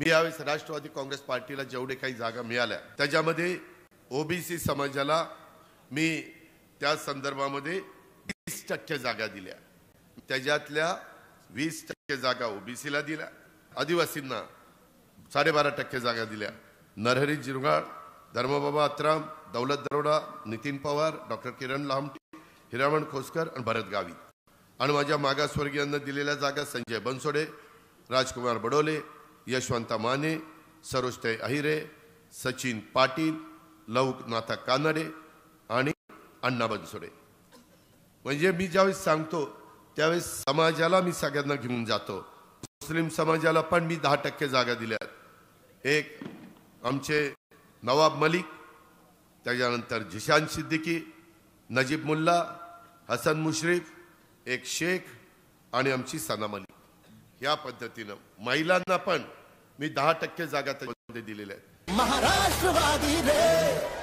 मी यावेळेस राष्ट्रवादी काँग्रेस पार्टीला जेवढे काही जागा मिळाल्या त्याच्यामध्ये ओबीसी समाजाला मी त्या संदर्भामध्ये 20% जागा दिल्या, त्याच्यातल्या 20% जागा ओबीसीला दिल्या, आदिवासींना 12.5% जागा दिल्या, नरहरी झिरवाळ, धर्मबाबा अत्राम, दौलत दरोडा, नितीन पवार, डॉक्टर किरण लामटे, हिरामण खोसकर आणि भरत गावी, आणि माझ्या मागासवर्गीयांना दिलेल्या जागा संजय बनसोडे, राजकुमार बडोले, यशवंत माने, सरोजताई अहिरे, सचिन पाटील, लवनाथा कानडे आणि अण्णा बनसोडे. म्हणजे मी ज्यावेळेस सांगतो त्यावेळेस समाजाला मी सगळ्यांना घेऊन जातो. मुस्लिम समाजाला पण मी 10% जागा दिल्या. एक आमचे नवाब मलिक, त्याच्यानंतर जिशान सिद्दीकी, नजीब मुल्ला, हसन मुश्रीफ, एक शेख आणि आमची सना मलिक. या पद्धतीनं महिलांना पण मी 10% जागा त्यामध्ये दिलेल्या आहेत. महाराष्ट्रवादी रे.